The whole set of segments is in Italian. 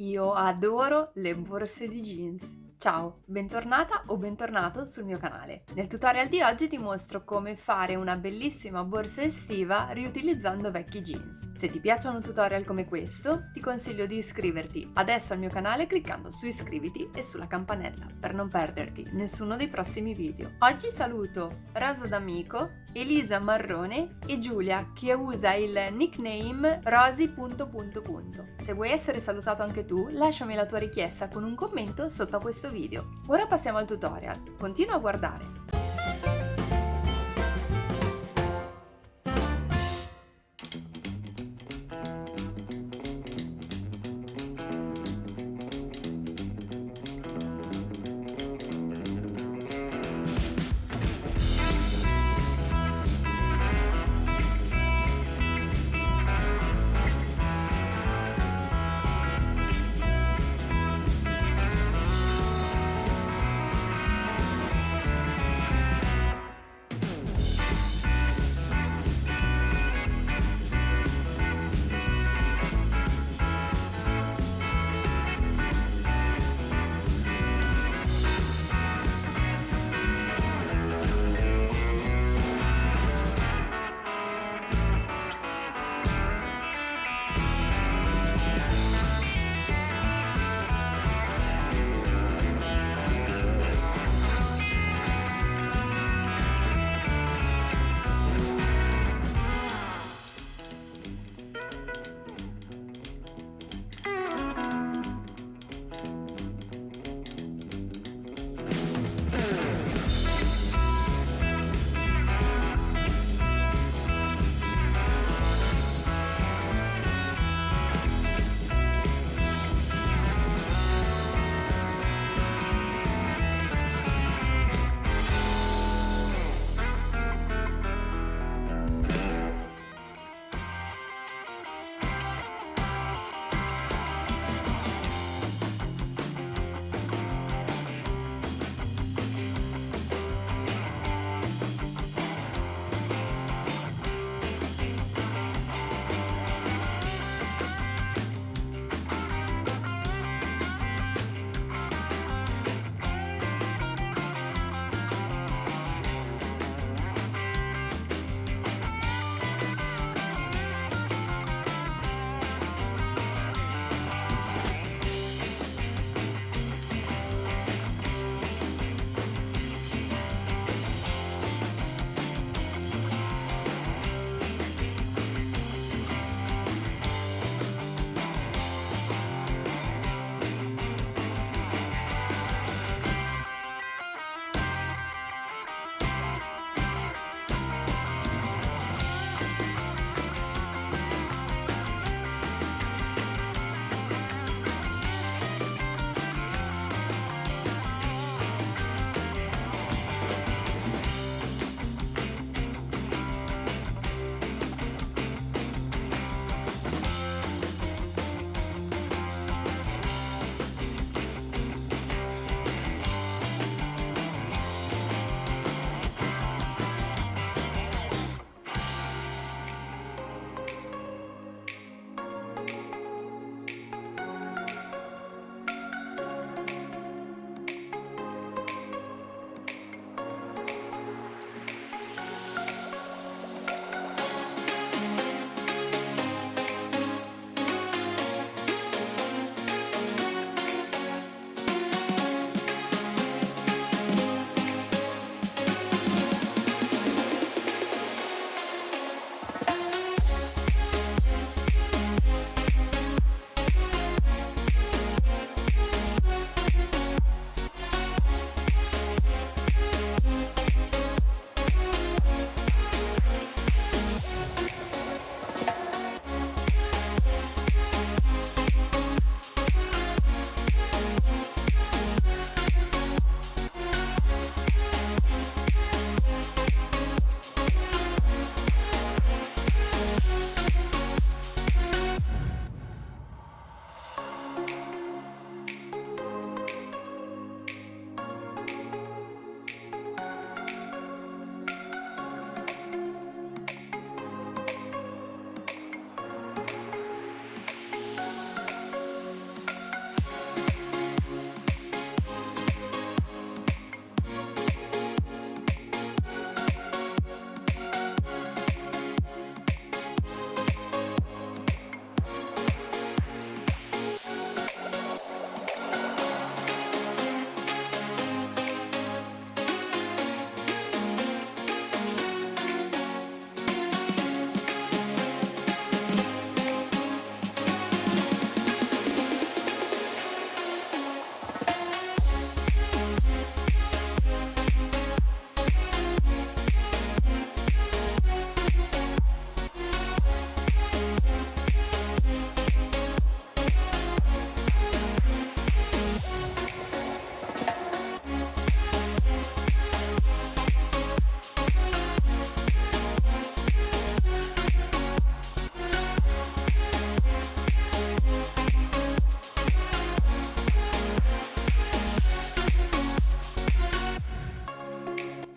Io adoro le borse di jeans. Ciao, bentornata o bentornato sul mio canale. Nel tutorial di oggi ti mostro come fare una bellissima borsa estiva riutilizzando vecchi jeans. Se ti piacciono tutorial come questo, ti consiglio di iscriverti adesso al mio canale cliccando su iscriviti e sulla campanella per non perderti nessuno dei prossimi video. Oggi saluto Rosa D'Amico, Elisa Marrone e Giulia che usa il nickname rosi. Se vuoi essere salutato anche tu, lasciami la tua richiesta con un commento sotto a questo video. Ora passiamo al tutorial. Continua a guardare.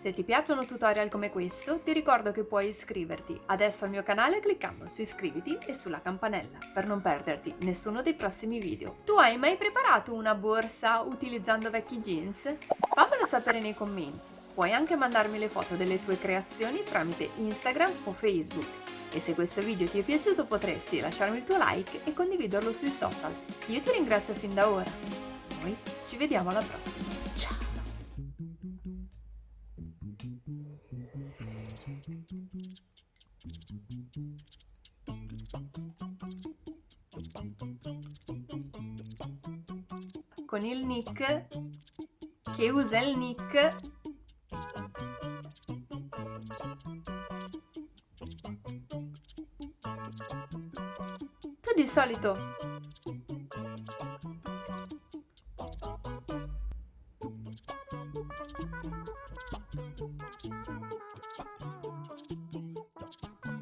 Se ti piacciono tutorial come questo, ti ricordo che puoi iscriverti adesso al mio canale cliccando su iscriviti e sulla campanella per non perderti nessuno dei prossimi video. Tu hai mai preparato una borsa utilizzando vecchi jeans? Fammelo sapere nei commenti. Puoi anche mandarmi le foto delle tue creazioni tramite Instagram o Facebook. E se questo video ti è piaciuto potresti lasciarmi il tuo like e condividerlo sui social. Io ti ringrazio fin da ora. Noi ci vediamo alla prossima. Ciao! Con il nick che usa il nick tu di solito